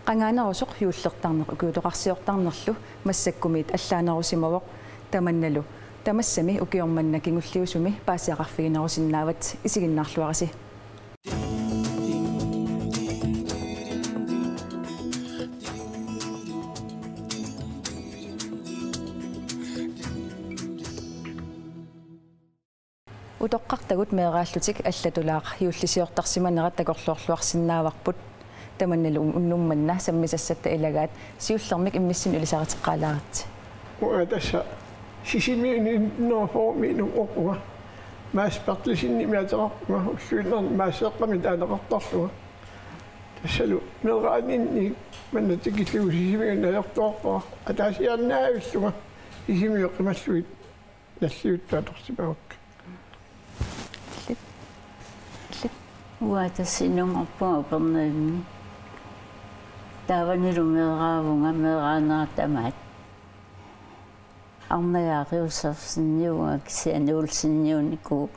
qangaanarusоq yuullertarneq ukuutoqarsiortarnerlu massakkumit allaanerusимавоq tamannalu tamassami ukiormanna kingulliusumi paasiaqarfiginarusиннaavat isiginnaarluarasi utoqqartagut meeraallutik allatulaaq yuullisiortarsimanerat takorluorluarsinnaavarput tamannalu unnummanna sammisassatta ilagaat siullermik immissin ulisaritiqqaalaart tässä sisimiini nooformiinu oqua maaspartlisinni miateqarpuma ulluinner maaseeqqami taaneqartarluga tassalu meeraaninni mannatikillugu sisimiunnayortuarpara ataasiarnaavilluga sisimiuqqimalluit nalliuttuatorsimavak уатассинунгорпуга пернаимми тааванилу меэраавунга меэраанератамаат арнаяақиуссарсинниуга кисиануулсинниунику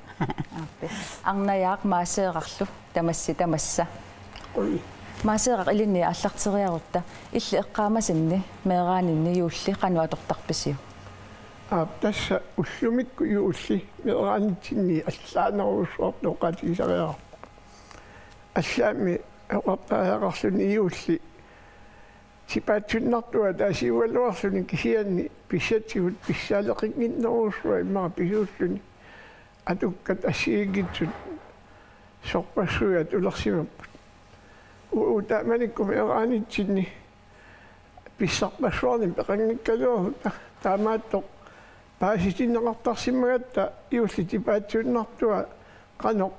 арнаяақ маасеэқарлу тамасси тамасса маасеэқақ илинни аллартериарутта илли эққаамасинни меэраанинни юулли қануатортарписиу tässä ullumikku juulli meeraanitsinni allaanerussuartoqatiisariara аллаами эқартаақарлуни иулли сипаатсуннартуа таасиуалуарлуни кисианни писсатсигут писсаалеқингиннерусуа иммара писууллуни атуккат ассигигитсут сорпассуят улерсимаппут тааманиккуми эраанитсинни писсарпассуарни пеқангиккалуарут таамааттоқ пааситиннеқартарсимагатта иулли типаатсуннартуа қаноқ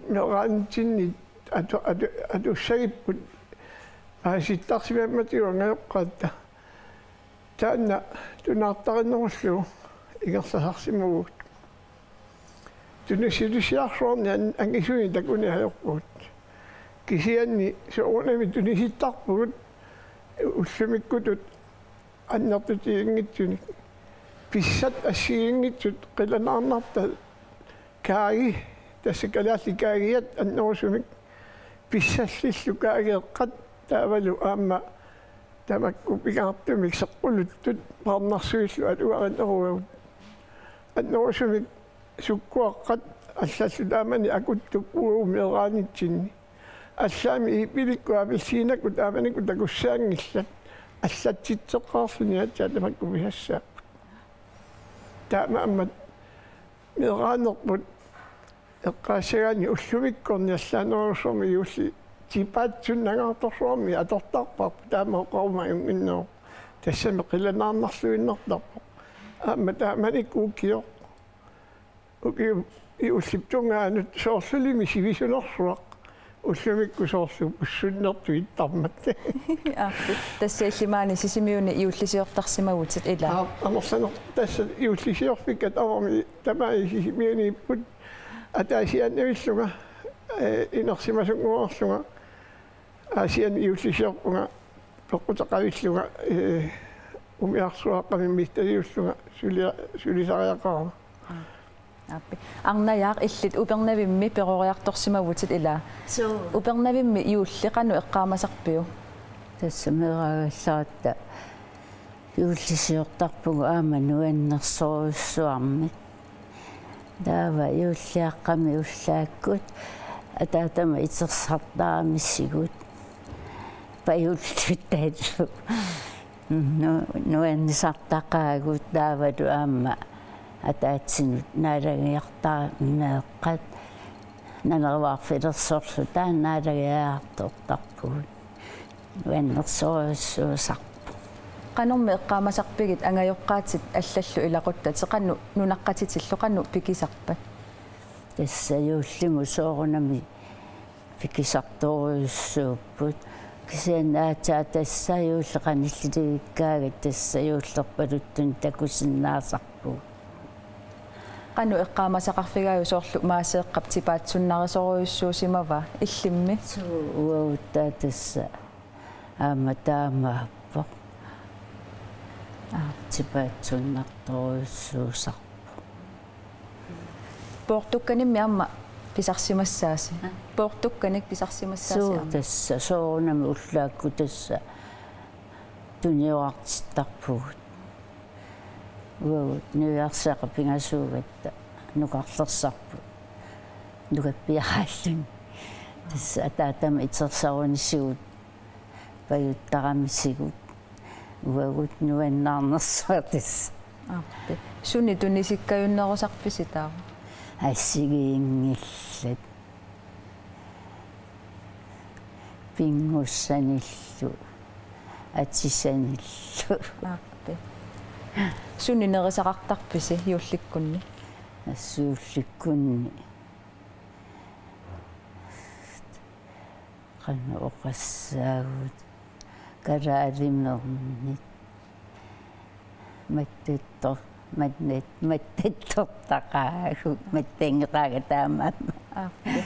meeraanitsinni atussagipпут ааситтарсимамматиуангаёққаатта таанна тунаартариннеруллу игерласарсимагут тунисилисиарсуарни ангисуни такуни хаёрпуут кисианни соонами туниситтарпугут уллумиккутут аннертутиингитсуни писсат ассигингитсут қиланаарнарта кааги tässä kalaallikaagiat annoosumik pissallillukaageeqqat taavalu aamma tamakku pigaartumik seqquluttut parnarsuillu aluarineruagut annoosumik sukkuaqqat аллаллу таамани акуттук уумеэраанитсинни аллаами ипиликку апилсиинакку тааманикку такуссаангиллат аллатситсеққарлуни атсаа тамакку виассаа таама аммат меэраанерпут эққаасагаани уллумиккорни аллаанерусуарми юулли типаатсуннагаарторсуарми атортарпарпу таамаоқарумаюн инноо тассами қиланаарнарлуиннартарпо аама тааманикку укио иуллиптунгаанут соорлулими сивисунерсуақ уллумикку соорлу пуссуннерту иттармат тассаиллимаани сисимиуни иуллисиортарсимагутит ила амерсанер тасса иуллисиорфиккат аварми тамаи сисимиуни иппут атаасианнавиллуга инерсимасунгуарлуга аасиан иуллисиорпунга пеққутеқавиллуга умиарсуаққами мисталиуллуга сулисариақарма аппи арнаяақ иллит упернавимми перориарторсимагутит ила упернавимми иуллиқану эққаамасарпиу тассамерагаллаатта иуллисиортарпугу аама нуаннерсоруссуарми таава иуллиаққами уллааккут атаатама итерсартарамиссигут паюллуттаату нуаннисартақаагут таавалу аама атаатсинут наалагиартаа меэққат нанерваарфилерсорлу таанаалагиаартортарпугут нуаннерсоруссуусарпу qanummi eqqaamasarpigit angajorqaatit allаллу ilaquttat seqannu nunaqqatitillu qannu pikisarpat тассаюуллиму соорунами pikisartoruussuupput кисианаатаа тассаюуллеқаниллилигиккаагат тассаюуллерпалуттун такусиннаасарпу qannu eqqaamasaqarfigaayu soorlu maaseeqqap tipaatsunnarisoruissuusimava illimmi уаутта тасса аама таамааппо типаатсуннарторуссуусарпу поортукканимми амма писарсимассааси поортукканик писарсимассааси суу тасса соорунами уллаакку тасса туниоартиттарпугут уут нуиарсааqa пингасуугатта нукарлерсарпу нукаппиарааллуни тасса атаатама итерсаруниссигут паюттарамиссигут уагут нуаннаарнерсуа тасса аппи суни тунисиккаюннерусарписитаа ассигиингиллат пингуссаниллу атсисаниллу аппи суни нерисақартарписи юулликкунни ассуулликкунни qanna oqassaagut karaalimerni mattuttor mattuttortaqaagu mattengeraga taamaamma аппи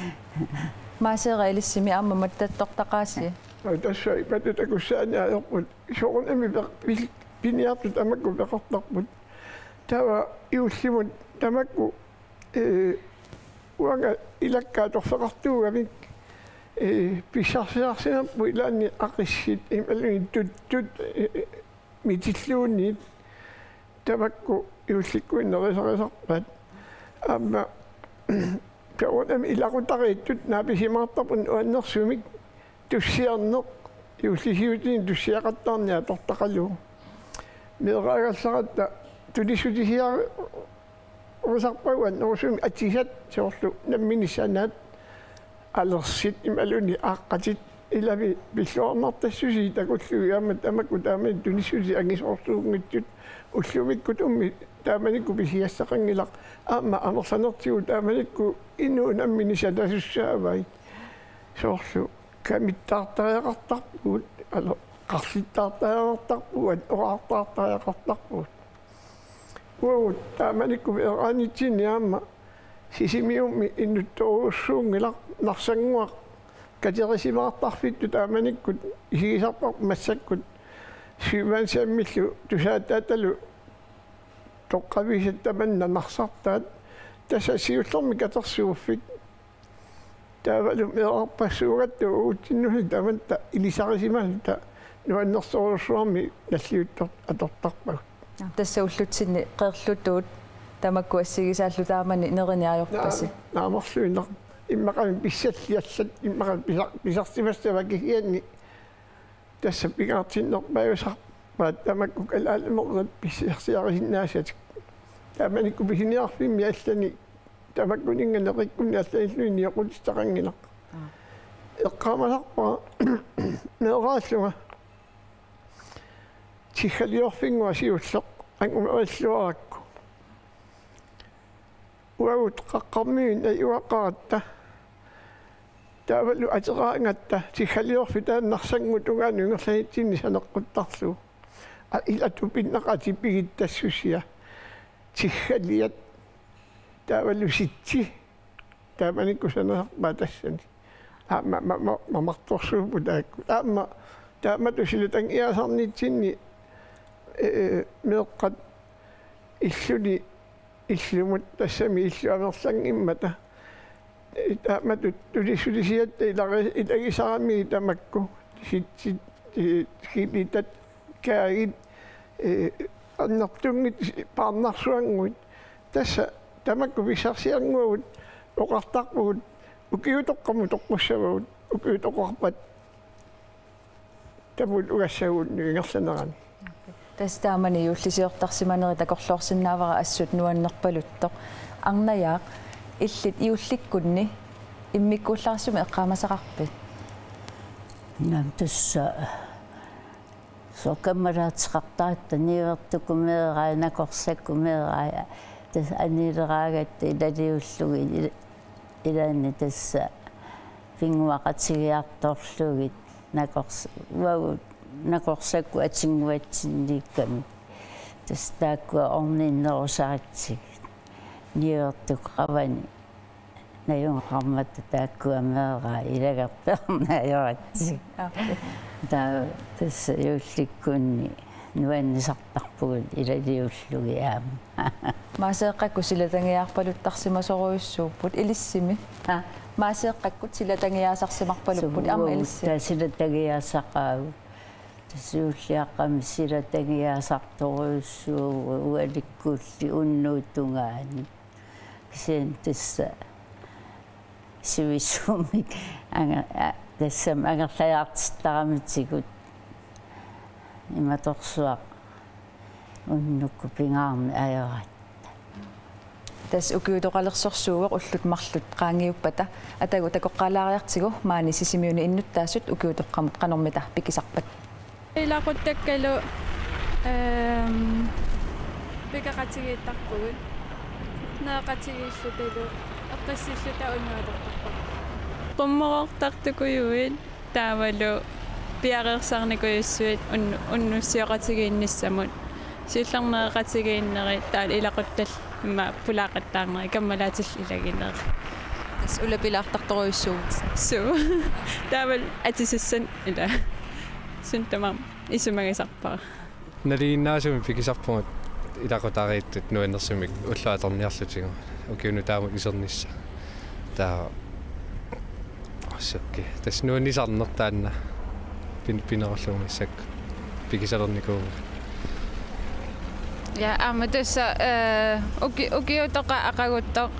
маасереилиссими аама маттаттортақааси tässä ipatut akussaaниаёрпут соорунами пиниартут амакку пеқартарпут тава иуллимут тамакку уанга илаккааторфеқартуугавик писарсиарсинерпу илаанни ақиссит ималуни туттут митиллуунниит тамакку иулликкуиннерисарисарпат аама пеонами илақутарииттут нааписимаартарпун уаннерсумик туссиарнеқ иуллисиутин туссиақаттаарниа тортақалу меэраагалларатта тулисутисиар орусарпагуан орусуми атисат соорлу намминисанаат алерсит ималуни ааққатит илави пиллуарнартассуси такуллуиаамат амакку таамани тунисути ангисоорлуунгитсут уллумиккут умми тааманикку писиассақангилақ аама амерланертигу тааманикку инуун амминисатасуссаавай соорлу камиттаартариақартарпуут ало қарлиттаартариақартарпуатораартаартариақартарпуут уут тааманикку эраанитсиниаама сисимиумми иннутторуссуунгилар нарсангуақ катерисимаартарфитту тааманиккут исигисарпар массаккут сюмансааммиллу тусаатааталу тоққависат таманна нарсартаат тасасиуллерми катерсууффик таавалу меэрпассуугатту уутсиннуни таманта илисарисималта нуаннерсоруссуарми наллиуттор атортарпагут тасса уллутсинни qeerluttuut тамакку ассигисааллу таамани нерiniaajorpasi наамерлуиннер иммақами писсаллиаллат иммақами писарсимассава кигианни тасса пигаартиннерпаюсарпаат тамакку калаалмеррат писсарсиарисиннаасатик тааманикку писиниарфимми аллани тамаккунинганериккунни аллаиллуини якутистақангилақ эққамасарпаа неорааллуга тихалиорфингуа сиуллеқ ангумааллуаракку уагут қаққармиин аюаққаратта таавалу атераангатта тихалиорфи тааннарсангу тугаanu ингерланитсинни санеққуттарлу а илату пиннақати пигиттассусия тихалиат таавалу ситси тааманикку санерпаа тассани аама мамарторсуупу таакку аама таамату силутан иасарнитсинни меэққат иллуни иллумут тассами иллуамерлангиммата таамату тулисулисиатта илагисарами тамакку ситси хилитат каагит аннартунгит парнарсуангут тасса тамакку писарсиангуут оқартарпугут укиутоққаму тоққуссавагут укиутоқарпат тамул угассагуут ингерланерани тастаамани юуллисиортарсиманери такорлуорсинаавара ассут нуаннерпалуттоқ арнаяақ иллит иулликкунни иммиккуулларсуми эққаамасақарпит нам тасса сокаммараатеқартаатта ниивертукумеераа накорсаккумеераа тас анилераагатта илалиуллуги илаанни тасса пингуақатигиарторлугит накорс вагут накорсакку атингуатсинникками тастааккуа орниннерусаратсиг ниивертуққавани наюнқарматта тааккуамеераа илагерпернааюратсиг таа тасса юулликкунни нуаннисартарпугут илалиуллугиаама маасеэккакку силатангиаарпалуттарсимасоруйуссууппут илиссими маасеэккаккут силатангиаасарсимарпалуппут арма илисси силатангиаасақаагу тасууллиаққами силатангиаасарторуйуссуу уаликкуулли уннуутунгаани кисиан тасса сивисумик ага тассам агерлаjaartittaramитигут иматорсуақ уннукку пингаарми аярат тас укиутоқалерсорсууеқ уллут марлут qaangiuppata атагу такоққалаариартигу маани сисимиуни иннуттаассут укиутоққамут қанормита пикисарпат илақуттаккалу пикақатигииттарпугут наақатигииллуталу эққиссиллута уннуаторпарпа qummoqortartukujuit taavalu piareersarnikujuissuit unnussiоqatigiinnissamut сиулларнеэқатигииннери таал илақуттал имма пулаақаттаарнери каммалаатил илагинери тас улапилаартарторуйуссуут суу таавал атисуссан ила сунтамам исумагисарпара налииннаасуми пикисарпугут илақутарииттут нуаннерсимик уллааторниарлутигу укиуну таамут исернисса таа асокки тас нуаннисарнертаанна пинерерлуумиссак пикисалерникуу я аматасса укиутоқа ақагуттоқ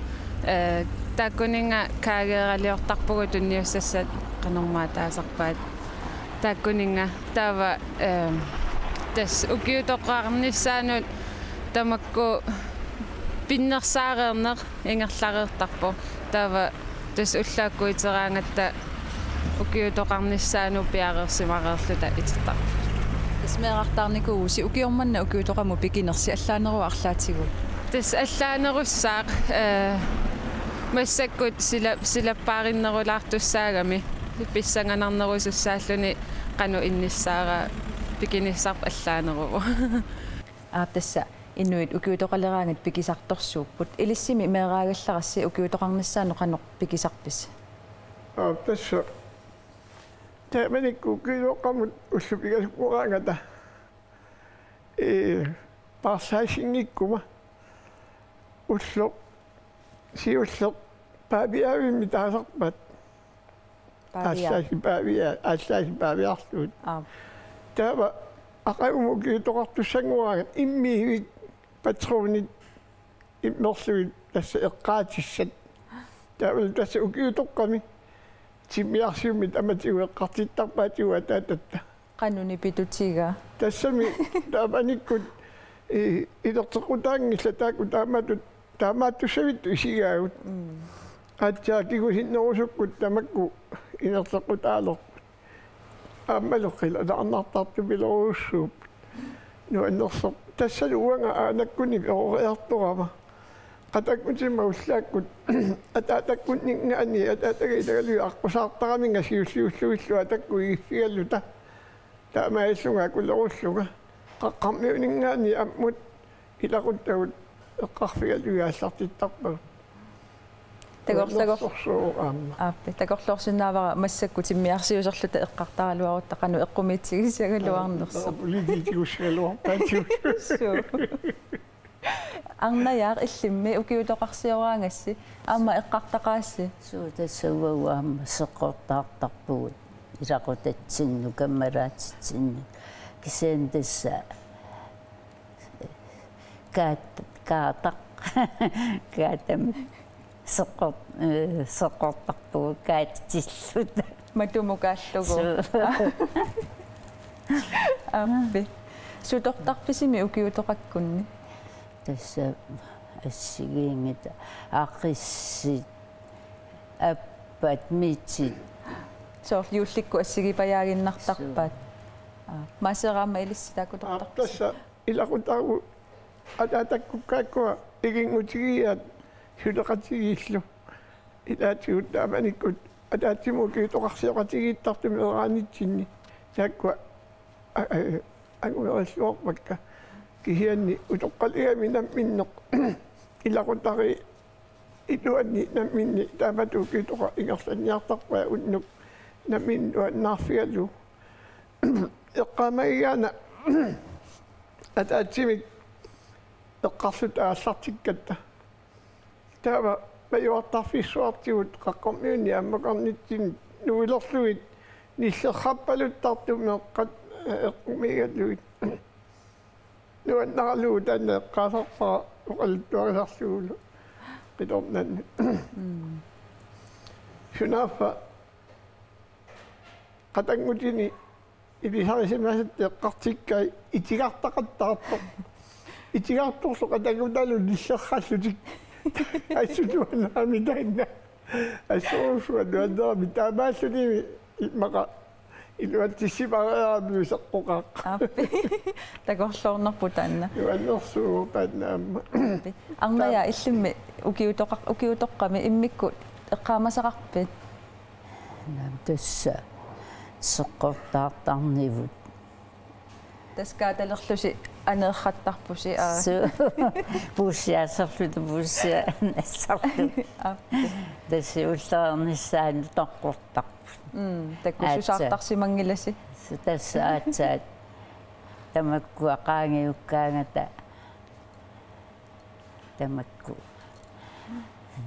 тааккунинга каагеералиортарпугу тунниуссассат канормаатаасарпаат тааккунинга таава тас укиутоқарниссаанут тамакку пиннерсаареернер ингерлареертарпо таава тас уллааккуитераангатта укиутоқарниссаану пиареерсимареерлута итертар тасмеэрартаарникууси укиорманна укиутоқаму пикинерси аллаанеру арлаатигу тас аллаанеруссаақ массаккут силаппаариннерулаартуссаагами писсанганарнерусуссааллуни қану инниссаара пикиниссарп аллаанеруву тасса иннуит укиутоқалераангат пикисарторсууппут илиссими меэраагалларасси укиутоқарниссаану қанеқ пикисарпис тасса тааманикку укиутоқамут уллупигасуккураангата парсаасингиккума уллоқ сиуллеқ паавиавимми таасарпат ассааси паавиарлуут таава ақагуму укиутоқартуссангураангат иммиивик патроонит иммерлуит тасса эққаатиссат таавал тасса укиутоққами тиммиарсиумит аматигуэққартиттарпаатигуа таататта qanuni pitutiga тассами тааманиккут илертеқутаангилла таакку таамааттуссавитту исигаагут аатсаакигусиннерусуккут тамакку илертеқутаалерпут ааммалоққила лаарнартарту пилоруссууп нуаннерсоқ тассалуанга аанаккуник орориарторама qatakkutiма уллааккут атаатаккутнингаани атаатагилагалуи арпусаартараминга сиуллиуллуиллу атакку игиффигаллута таамааллунга кулеруллуга qaqqarmiuningaani ammut ilaquttugut eqqarfigaluiaassartittarpag ааппи такорлуорсинаавара массакку тиммиарсиусерлута эққартаралуарутта қану эққумиитсигисагалуарнерсо политикусгалуарпаатиу арнаяар иллимми укиутоқарсиораангасси аама эққартақаасси суутассауагуаама сеққортаартарпугут илақутатсинну каммалаатитсинну кисиан тасса каатақ каатам соққортарпугу каатитиллута матумукааллугу ааппи сутортарписими укиутоқаккунни тасса ассигиингита аққиссит аппат митсит соор юулликку ассигипаяагиннартарпаат масераама илисситаакутортар тасса илақутаагу атаатаккуккааккуа игингутигиат сулеқатигииллу илаатигут тааманиккут атаатимуки тоқарсиоқатигииттартуми ераанитсинни тааккуа агуериллуорпакка кихианни утоққалигами намминнеқ илақутари илуанни намминни тааматуки тоқа ингерланниартарпаа уннук намминнуа наарфигалу эққамагиана атаатсимик эққарсут ааллартиккатта таава маюартарфиссуартигут қаққормиуни аммақарнитсими нуилерлуит ниллерраппалуттартумме эққат эққумигаллуит нуаннаралуу таанна эққаасарпара оқалуттуарисарлугулу питорнанни шунафа қатангутини илисарисимасат эққартиккай итигартақаттаартоқ итигарторсо қатангуталу ниллерраллутик ассутуанаами таанна ассоорсуа дуаннерами таамааллуними мақа илуаттиссипареаами сеққоқаа аппи такорлоорнерпу таанна юаннерсуу тааннаама арная иллимми укиутоққами иммикку эққаамасақарпит тасса сеққортаартарнивут таскааталерлуси анеерраттарпуси пуссиасерлут пуссиа нассарлу тасси уллаарниссаани тоққортарпут таккусусаартарсимангиласи тасsaatsaat тамаккуақаангиуккаангата тамакку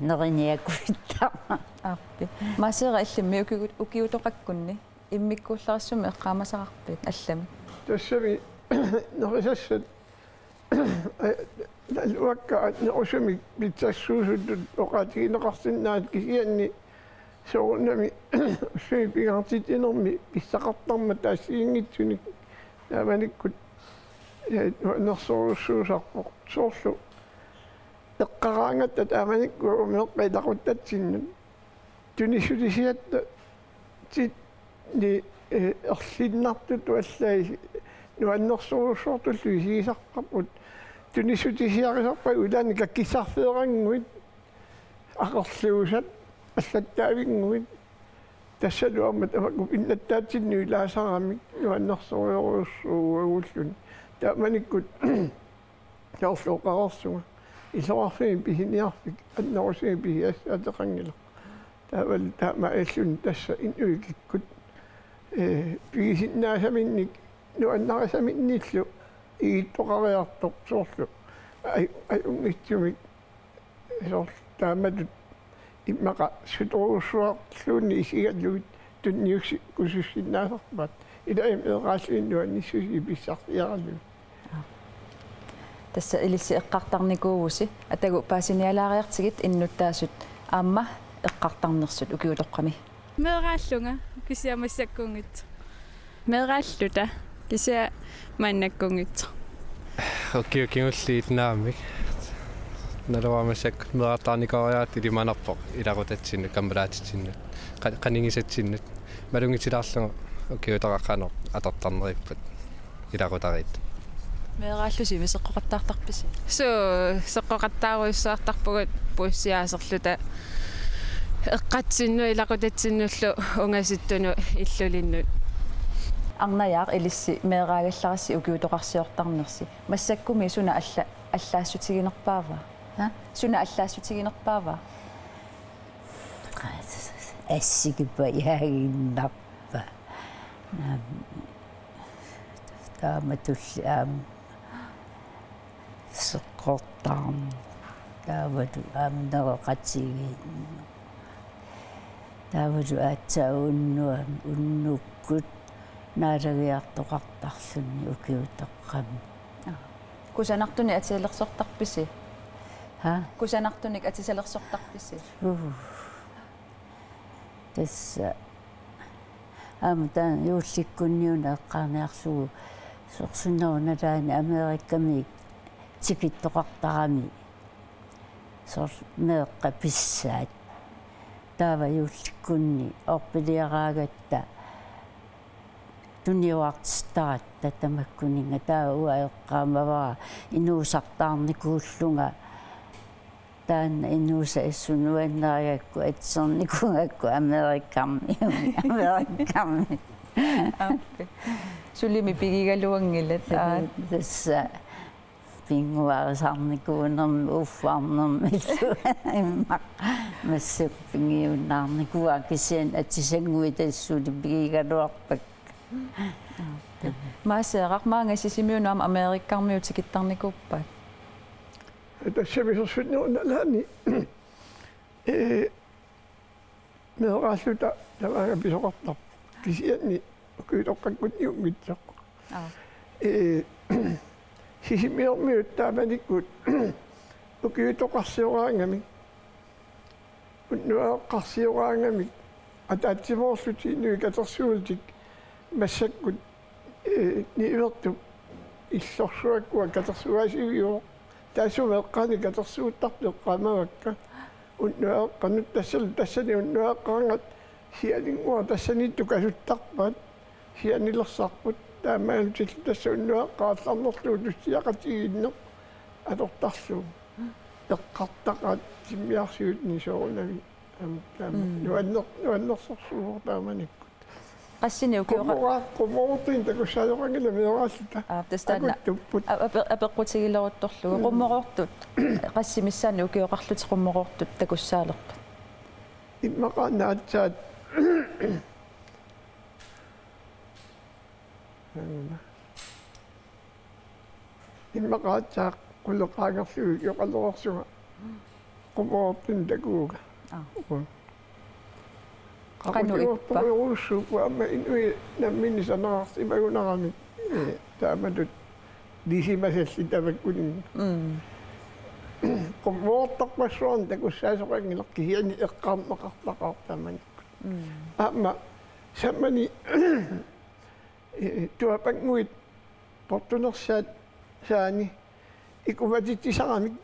нериниакуиттарма аппи масера иллимми укиутоқаккунни иммиккууллариссуми эққаамасақарпит аллами тассами нерисассат алуаккаат нерусами питсассуусут оқаатигинеқарсиннаат кисианни соорнами усуи пигаартитинерми писсақартарма таассиингитсуник нааманиккут нерсоруссуусарпоқ соорлу эққараангатта тааманикку умеққилақуттатсиннут тунисулисиатта тит ни эрлиннартут аллаи нуаннерсоруссуортуллу сигисарпапут тунисутисиарисарпа улаани каккисарфеерангуит ақерлуусат аллаттаавингуит тассалуарма тамакку иннаттаатсинну илаасарамик нуаннерсоруссуугуллун тааманиккут яорлуоқарерсуга исоарфими пихиниарфик аннерусими пихиассаатеқангила таавал таама аллун тасса инуикиккут пигисиннаасаминник нуаннарасаминниллу игиттоқариартоқ соорлу ай унгитсумик соор тааматут иммақа суторуссуарлуунни исигаллуит тунниукси кусуссиннаасарпат илаим эрааллуиннуанниссуси писсартиараллу тасса илисси эққартарникуугуси атагу паасиниалаариартигит иннуттаасут аама эққартарнерсут укиутоққами Meeraallunga kisiamassakkuungit. Meeraalluta kisia mannakkuungit. Kiungulliitnaamik. Nalawamasak meertarnikoriaat ilimanarpoq ilarutatsinnu kambalaatsitsinnu. Qaningisatsinnu. Malungitilaarlunga ukiutaqaqqano atartarnerippat ilarutariit. Meeraallusi miseqqoqattaartarpisi. Seqqoqattaaruissaartarpugut pussiaaserluta эққатсинну илақутатсиннуллу унгаситтуну иллулиннут арнаяар илисси меэраагалларасси укиутоқарсиортарнерси массаккуми суна аллаассутигинерпаава суна аллаассутигинерпаава ассигипа яагиннарпа тааматулли сеққортарм таавату аамнереқатсигиинну таавалу аатсауннуам уннуккут наалагиартоқартарлунни укиутеққами кусанартуни атиалерсортарписи кусанартуник атисалерсортарписи тасса амтан юулликкунниуна эққарниарсугу сорсуннеруналаани америкками тикиттоқартарами сор меэққа писсаат таава юулликкунни орпилиараагатта туниуартстаат татамаккунинга таа уаэққаамавара инуусартаарникууллунга таан инууса иссунуаннариакку атсерникунгакку америккарми сулими пигигалуангилат тасса пингуарисарникуунерми уффаарнерми имма массук пингиуннаарникуа кисиан атисангуи тассули пигигалуарпак Maaseeqaq maangasisimiunaam Amerikkarmiutikittarnikuppaat. тассависерсутнерунналаани меэрааллута таваага писоқартар кисианни укуитоққаккут иунгитсоқ сисимиормиут тааманиккут укуитоқарсиораангами уннуааққарсиораангами атаатсимоорлутиинуи катерсуултик массаккут нииверту иллорсуаккуа катерсуасивиоо таасумеэққани катерсууттарпеққамавакка уннуааққанут тассани уннуааққарангат сиалингуа тассанитtu касуттарпаат сианилерсарпут таамаалутил тасса уннуааққаалларнерлуу туссиақатигинне атортарлуу эққартақаат симмиарсиутни соорунами нуаннерсорсуур тааманикку qassini qumortin takussaajoqangila mioraalluta tastana apeqqutigileruttorlugu qummorortut qassimissani ukioqarluti qummorortut takussaalerpat imaqaannaatsaat imaqaatsaaq qulleqaagerlugu yoqalororsuga qummorortin takuuga qanuippa amma inui namminni sanarsi magunarami taamatut disimasalli tavakkunin qummoortarpassuarn takussaasoqangilerkisiani eqqaarneqartaqaar taamanikku amma sammani tuapangmuit portunersaat saani ikumatittisaramik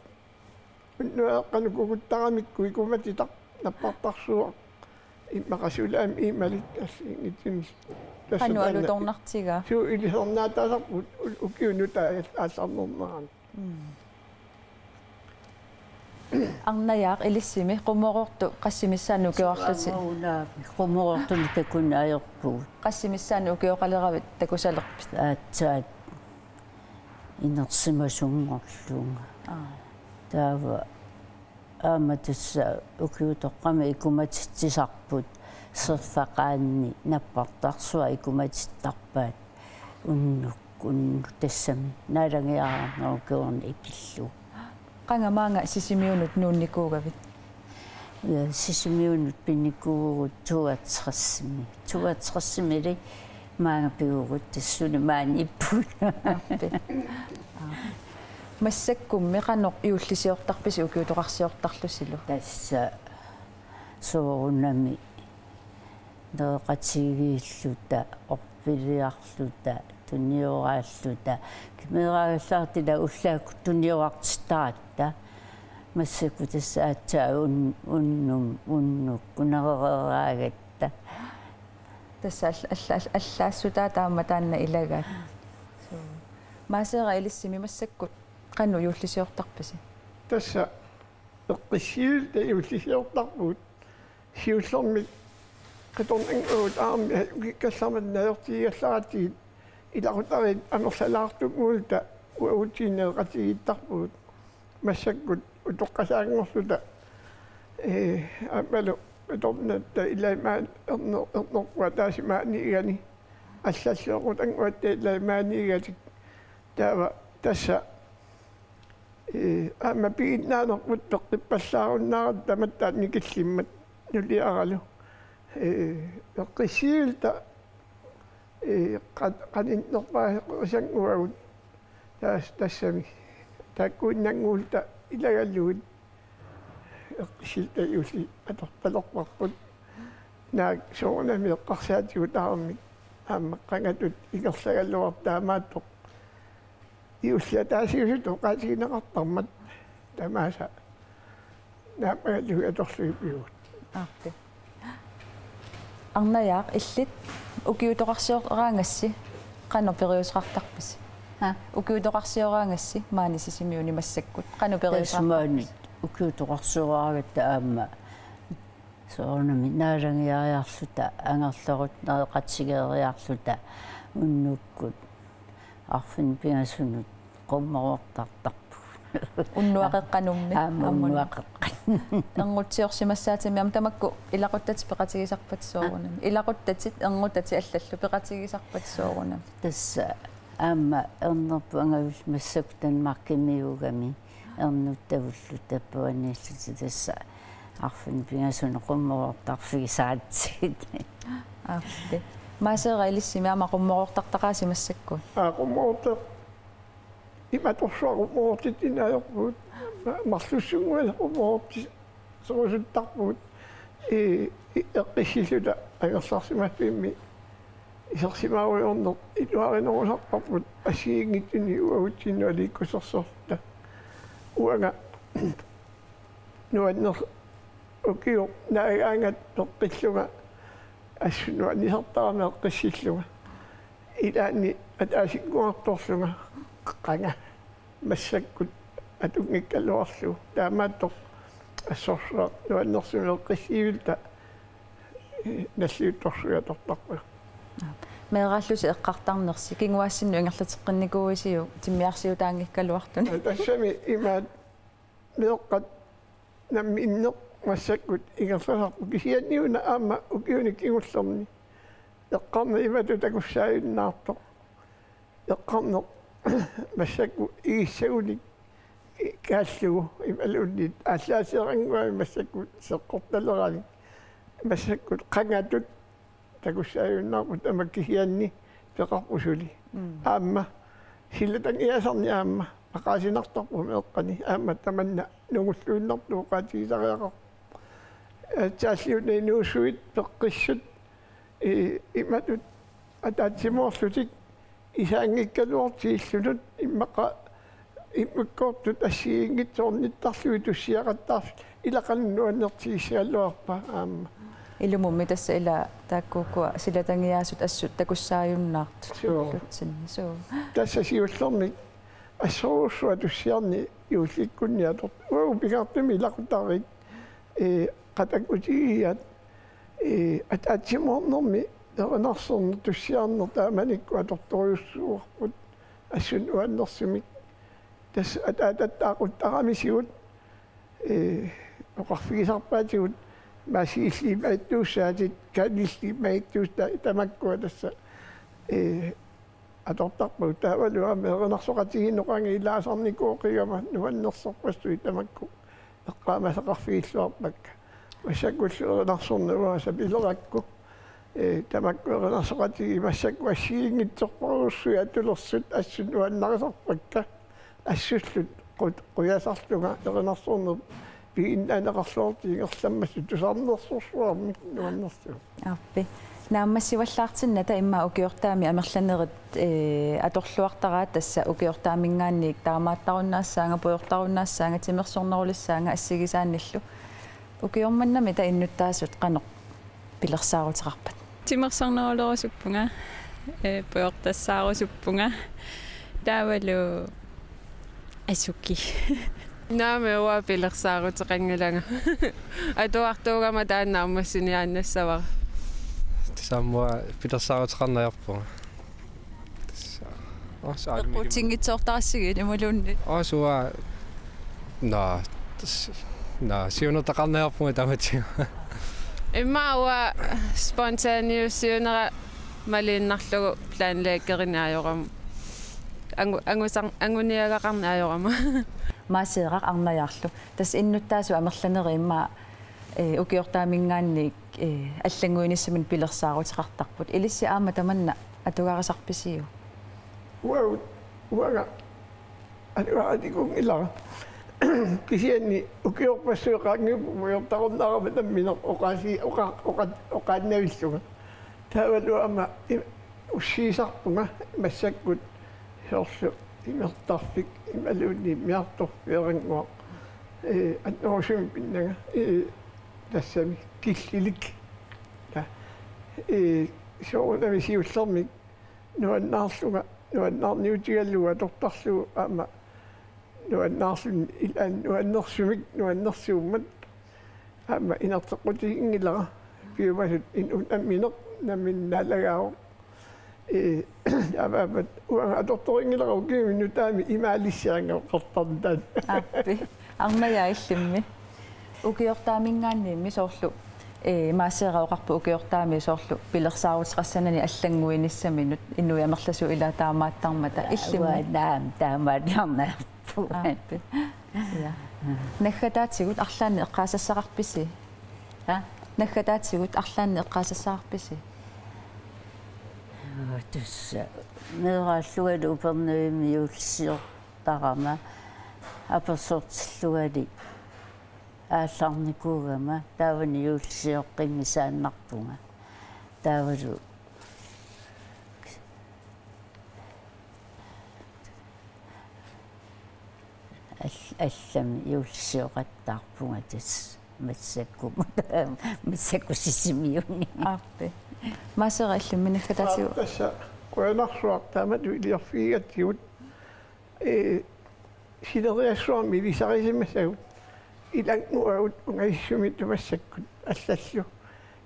unnuaqqanukuguttaramikku ikumatitaq nappartarsuaq иммақасулаам ималит ассингитсин qanu alutornartiga суу илисорнаатаасарпут укиунута аалларнернеран арнаяақ илиссими qummorortu qassimissaanu ukiorluti qummorortuni takunaajerpuu qassimissaanu ukioqaleravit takusalerpit aatsaat inersimasungorluunga taava ааматусса укиутоққама икуматитсисарпут серфақаанни наппартарсуа икуматиттарпаат унну тассами наалангиараарнерукуорни икиллу qangamaanga sisimiunut nuunnikkuugavit я сисимиунут пинникуугут туатсерассими маanga пиугут тассуни маани иппуна массаккумми qanoq иуллисиортарписи укиутоқарсиортарлусилу тасса соорунами неэқатигииллута орпилиарлута туниорааллута кимераагаллаартила уллаакку туниоартиттаратта массакку тасса аатсаа уннук кунерераагатта тасса аллаассутаа таама таанна илагаат маасера илиссими массаккут qannu юуллисиортарписи тасса эққиссиул таиуллисиортарпут сиуллэрми қиторнангуут аами киккалларманнаёртигалларатигит иларутарит анерлалаартугуулта уутиинеэқатигиттарпут массаккут утоққасаангорлута аммалу эторнатта илаймаан эрнерпуа таасимаани игани аллаллеэқут ангуатта илаймаани игатик таава тасса amma piinnaanерпут пеққиппаллааруннаарат таматтаат никиллиммат нулиаралу эққиссиулта qanиннерпаа усангуагут тассами таккуиннангуулта илагаллугут эққиссилта юуси аторталерпарпут наак соонами эққарсаатигут аармик аама қангатут игерлагаллуартаамааттоқ иулла таасиусуту qaasiginaqartarmat tamaasa naamagallugi atorlugipiugut ааппи арнаяақ иллит укиутоқарсиораангасси qanu periusqartarpis укиутоқарсиораангасси маани сисимиуни массаккут qanu periusqartarpis укиутоқарсиораагатта аама соорнами наалангиариарлута ангерлерут неэқатсигериарлута уннуккут арфин пиасунут qummoortartarpu unnuaqeqqanummi unnuaqeqqan энгутсиорсимассаатими ам тамакку илақуттат пеқатигисарпатсоорунам илақуттатит энгутати аллаллу пеқатигисарпатсоорунам тасса аама эрнерпу ангавис массактан маркимиугами эрнуттавуллу таппуанииллути тасса арфин пингасуне qummoortarfigisaatsit аппи маасеера илиссими ама qummoortartaqaasimassakku qummoortar иматорсуарумоортит инаёрпут марлуссунгуала умоорти соорусуттарпут эққиссилута агерларсимаффимми исерсимауиорнер илуаринерусарпарпут асиингиттуни уагутсиннуа ликкусерсорта уага нуаннер окио наагаангат тоққиллуга ассунуа нисартараме эққиссиллуга илаани атаасиккуарторлуга qanga massakkut atungikkaluarlu taamaattoq assорсуа нуаннерсумеэққиссиивилта наллиутторсуяторпарпа меэраллуси эққартарнерси кингуаассинну ингерлатеққинникууисиу тиммиарсиу таангиккалуартуни тассами имаат меэққат намми иннеқ массаккут ингерласарпу кисианниуна аама укиуни кигуллерни эққарна имату такуссааюннаартоқ эққарнеқ массакку игиссагуник кааллугу ималууннит ааллаасеэрэнгуами массакку сеққорталерани массаккут қангатут такуссааюннаарпут амаккисианни пеқарпусули аама силлатан иасарни аама ақаасинартарпу меэққани аама таманна нугуллуиннартуу qaatigisariaqar тааллиуна нуусуит пеққиссут иматут атаатсимоорлутик исаангиккалуортииллунут иммақа иммаккоортут ассиингитсоорниттарлуи туссиақаттаарс илақаннуаннертигиссааллуарпа аама илумумми тасса ила тааккуукуа силатангиаасут ассут такуссааюннаарту лутсинни суу тасса сиуллерник ассоруссуа туссиарни юулликкунниатор уу пигартуми илақутарик қатакутигиат атаатсимоорнерми эрнарсерне туссиарнер тааманикку аторторюссуарпут ассун уаннерсимик тас атаатаақуттарамисигут оқарфигисарпаатигут масииллимаиттууссаатит каниллимаиттуус тамаккуа тасса атортарпут таавалуами эрнарсоқатигинноқанги илаасарникуоқигама нуаннерсорпассуи тамакку эққаамасақарфигиллуарпакка массаккуллу эрнарсорнуа сапилеракку тамакку эрнарсоқатиги массакку ассиингитсорпаруссуи атулерсут ассунуаннарисарпакка ассуллут қуясарлуга эрнарсорнер пииннаанеқарлуортигерламмассу тусаарнерсорсуармик нуаннерсу аппи нааммассиваллаартинната имма укиортаами амерланерит аторлуартараат тасса укиортаамингаанник таамааттаруннаассаанга пуйортаруннаассаанга тимерсорнерулиссаанга ассигисаанниллу укиорманнами та иннуттаасут қанеқ пилерсаарутеқарпат тимерсорнерулерусуппунга пуйортассаарусуппунга таавалу асуки наамеуа пилерсаарутеқангилага атуартуугама тааннааммассиниааннассавара самма пилерсаарутеқарнаярпунга qutiнгитсоортарассиги ималуунни суа на сиунертақарнаярпунга тамати иммауа спонтаниуссиунера малииннарлугу плаанлааккеринааёрам ангуниагақарнаайорама маасеэрақ арнаяарлу тас иннуттаасу амерланери имма укиортаамингаанник аллангуиниссамин пилерсаарутеқартарпут илисси аама таманна атугаарисарписиу уага атугаатикун илара кисианни укиорпассуеқаангиуппу муйортаруннаарама тамминер оқааси оқааннавиллуга таавалу ама уссиисарпунга массаккут соорлу имертарфик ималуунни миарторфиерангуа атнорусуми пиннага тассами киллилик та соонами сиуллермик нуаннаарлуга нуаннаарниутигаллуга тортарлугу аама нуаннаарлун илаан нуаннерсумик нуаннерсууммат аама инертеқутигингилара пиумасут инамминеқ наминнаалагао абабат уанга аторторингилара укиминну таами имаалиссианга қартартан аппи арнаяиллимми ukiortaamingaanniimmi sooрлу маасеэраоқарпу укиортаами соорлу пилерсаарутеқассанани аллангуинissаминут иннуямерласу илаатаамааттармата иллимма наам таамаалиарнаарпу я наххатаатсигут арлаанни эққаасассақарписи наххатаатсигут арлаанни эққаасассақарписи тусса мерааллугалу упернуими юлсиортарама аперсортиллугали аалларникуугама таавани юлсиоққингисааннарпунга таавалу аллами юлсиоқаттаарпунга тас массаккусисимиуни ааппи маасера иллимми наххатаатсигу тасса куанарсуартаамату илиарфигатсигут синериассуарми илисарисимасагут илангуагут унгаиссуми тумассаккут аллаллу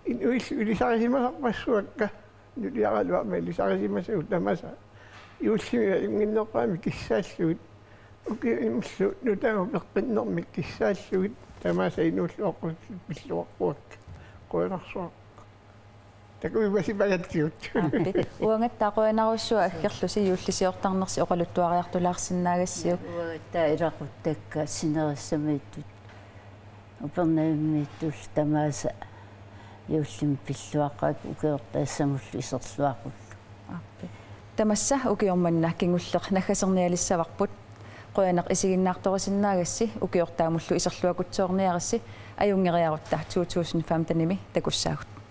инуиллу илисарисимасарпассуакка нулиаралуарма илисарисимасагут тамаса иуллимига ингиннерпаами киссааллугут укииммлу нутаагу пеққиннэрмик киссааллугут тамаса инуллуоққут пиллуаққуакка куанарсуар такуимасипагатсиут уангаттаақуанаруссуа аггерлуси юуллисиортарнерси оқалуттуариартулаарсинаагассиу таилақуттакка синериссамииттут упернаиммииттул тамааса юуллим пиллуаққак укеортаассамуллу исерлуақуллу тамасса укиорманна кингуллеқ наггасерниалиссаварпут qoyaneq isiginnaartorisinnaagassi ukiortaamullu iserluakutsoorniarissi ajunngeriarutta 2005 tanimi takussaagut